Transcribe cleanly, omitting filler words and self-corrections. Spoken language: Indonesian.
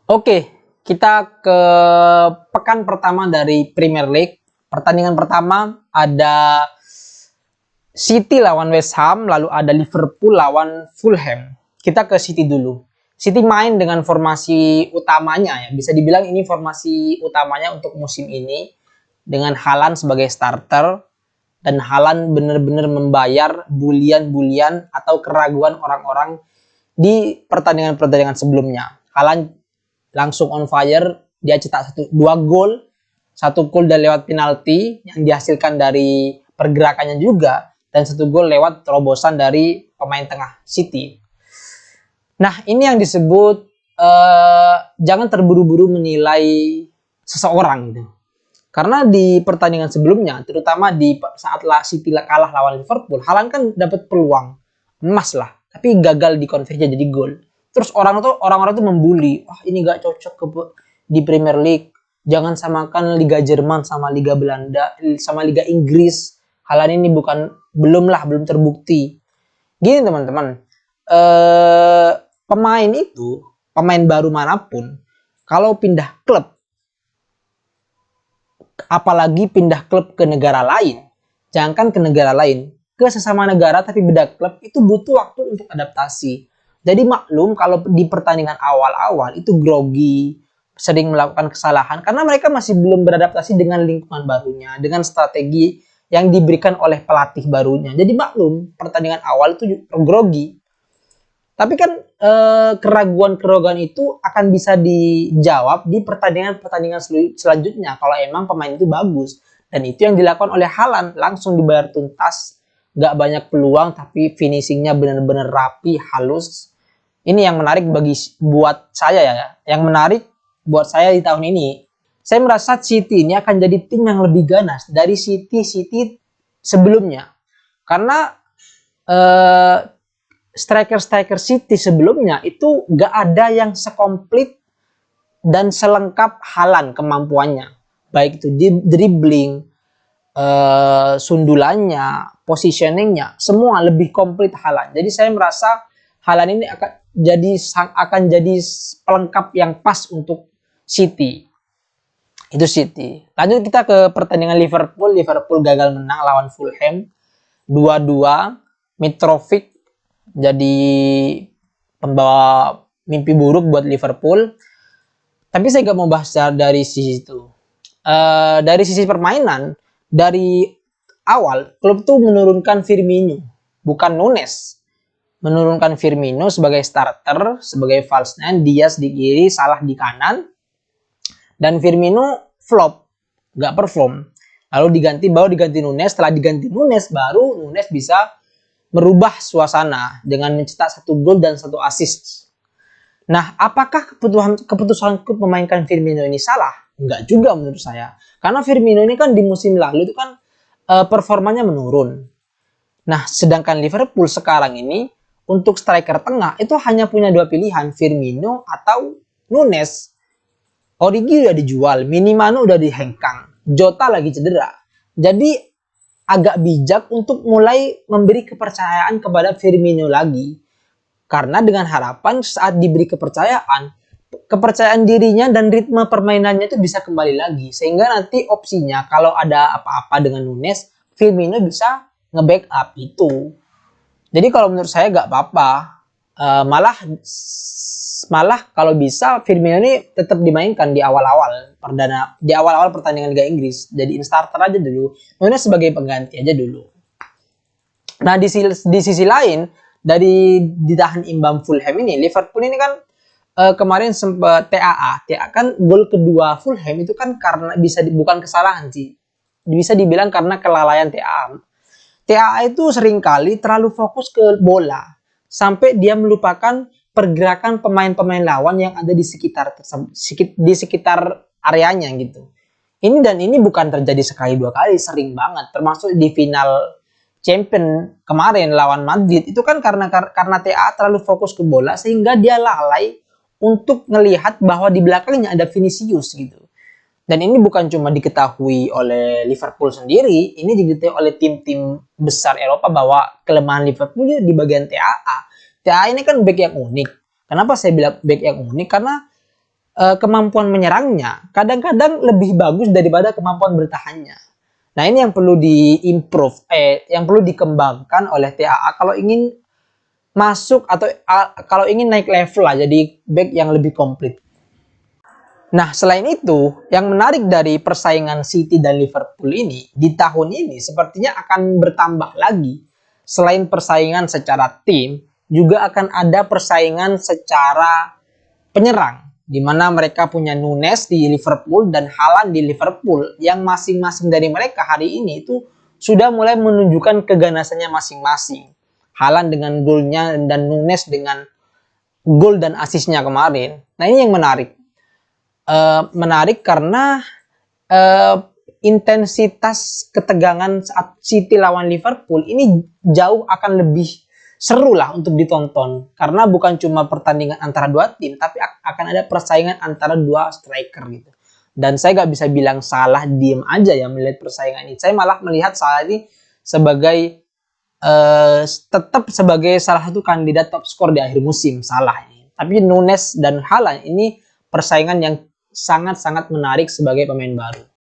Oke, kita ke pekan pertama dari Premier League. Pertandingan pertama ada City lawan West Ham, lalu ada Liverpool lawan Fulham. Kita ke City dulu. City main dengan formasi utamanya ya, bisa dibilang ini formasi utamanya untuk musim ini dengan Haaland sebagai starter dan Haaland benar-benar membayar bulian-bulian atau keraguan orang-orang di pertandingan-pertandingan sebelumnya. Haaland langsung on fire, dia cetak dua gol, satu gol dari lewat penalti yang dihasilkan dari pergerakannya juga, dan satu gol lewat terobosan dari pemain tengah City. Nah, ini yang disebut jangan terburu-buru menilai seseorang gitu. Karena di pertandingan sebelumnya, terutama di saat City kalah lawan Liverpool, Haaland kan dapat peluang emas lah, tapi gagal dikonversi jadi gol. Terus orang-orang tuh membuli, wah ini gak cocok di Premier League. Jangan samakan Liga Jerman sama Liga Belanda, sama Liga Inggris. Haaland ini belum terbukti. Gini teman-teman, pemain baru manapun, kalau pindah klub, apalagi pindah klub ke negara lain, jangankan ke negara lain, ke sesama negara tapi beda klub, itu butuh waktu untuk adaptasi. Jadi maklum kalau di pertandingan awal-awal itu grogi, sering melakukan kesalahan karena mereka masih belum beradaptasi dengan lingkungan barunya, dengan strategi yang diberikan oleh pelatih barunya. Jadi maklum pertandingan awal itu grogi. Tapi kan keraguan-keraguan itu akan bisa dijawab di pertandingan-pertandingan selanjutnya kalau emang pemain itu bagus. Dan itu yang dilakukan oleh Haaland, langsung dibayar tuntas, gak banyak peluang tapi finishingnya benar-benar rapi, halus. Ini yang menarik buat saya ya. Yang menarik buat saya di tahun ini, saya merasa City ini akan jadi tim yang lebih ganas dari City sebelumnya. Karena striker City sebelumnya itu gak ada yang sekomplit dan selengkap Haaland kemampuannya. Baik itu dribbling, sundulannya, positioningnya, semua lebih komplit Haaland. Jadi saya merasa Haaland ini akan jadi pelengkap yang pas untuk City. Itu City. Lanjut kita ke pertandingan Liverpool. Liverpool gagal menang lawan Fulham 2-2. Mitrovic jadi pembawa mimpi buruk buat Liverpool. Tapi saya gak mau bahas dari sisi itu. Dari sisi permainan, dari awal klub tuh menurunkan Firmino, bukan Nunes. Menurunkan Firmino sebagai starter, sebagai false nine, Diaz di kiri, Salah di kanan, dan Firmino flop, gak perform. Lalu baru diganti Nunes. Setelah diganti Nunes, baru Nunes bisa merubah suasana dengan mencetak satu gol dan satu assist. Nah, apakah keputusan klub memainkan Firmino ini salah? Enggak juga menurut saya. Karena Firmino ini kan di musim lalu itu kan performanya menurun. Nah, sedangkan Liverpool sekarang ini untuk striker tengah itu hanya punya dua pilihan, Firmino atau Nunes. Origi udah dijual, Minamino udah dihengkang, Jota lagi cedera. Jadi agak bijak untuk mulai memberi kepercayaan kepada Firmino lagi. Karena dengan harapan saat diberi kepercayaan dirinya dan ritme permainannya itu bisa kembali lagi. Sehingga nanti opsinya kalau ada apa-apa dengan Nunes, Firmino bisa nge-backup itu. Jadi kalau menurut saya gak apa-apa. Malah kalau bisa Firmino ini tetap dimainkan di awal-awal pertandingan Liga Inggris, jadiin starter aja dulu, Nunes sebagai pengganti aja dulu. Nah di sisi lain, dari ditahan imbang Fulham ini, Liverpool ini kan kemarin sempat TAA kan gol kedua Fulham itu kan karena bukan kesalahan sih, bisa dibilang karena kelalaian TAA itu seringkali terlalu fokus ke bola sampai dia melupakan pergerakan pemain-pemain lawan yang ada di sekitar areanya gitu. Ini bukan terjadi sekali dua kali, sering banget. Termasuk di final Champion kemarin lawan Madrid itu kan karena TA terlalu fokus ke bola sehingga dia lalai untuk melihat bahwa di belakangnya ada Vinicius gitu. Dan ini bukan cuma diketahui oleh Liverpool sendiri, ini diketahui oleh tim-tim besar Eropa bahwa kelemahan Liverpool di bagian TAA. TAA ini kan back yang unik. Kenapa saya bilang back yang unik? Karena kemampuan menyerangnya kadang-kadang lebih bagus daripada kemampuan bertahannya. Nah, ini yang perlu diimprove, yang perlu dikembangkan oleh TAA kalau ingin masuk atau kalau ingin naik level lah jadi back yang lebih komplit. Nah, selain itu, yang menarik dari persaingan City dan Liverpool ini, di tahun ini sepertinya akan bertambah lagi. Selain persaingan secara tim, juga akan ada persaingan secara penyerang, di mana mereka punya Nunes di Liverpool dan Haaland di Liverpool, yang masing-masing dari mereka hari ini itu sudah mulai menunjukkan keganasannya masing-masing. Haaland dengan golnya dan Nunes dengan gol dan asisnya kemarin. Nah, ini yang menarik. Menarik karena intensitas ketegangan saat City lawan Liverpool ini jauh akan lebih seru lah untuk ditonton karena bukan cuma pertandingan antara dua tim tapi akan ada persaingan antara dua striker gitu. Dan saya nggak bisa bilang Salah diem aja ya melihat persaingan ini. Saya malah melihat Salah ini sebagai tetap sebagai salah satu kandidat top skor di akhir musim Salah ini. Tapi Nunes dan Haaland ini persaingan yang sangat-sangat menarik sebagai pemain baru.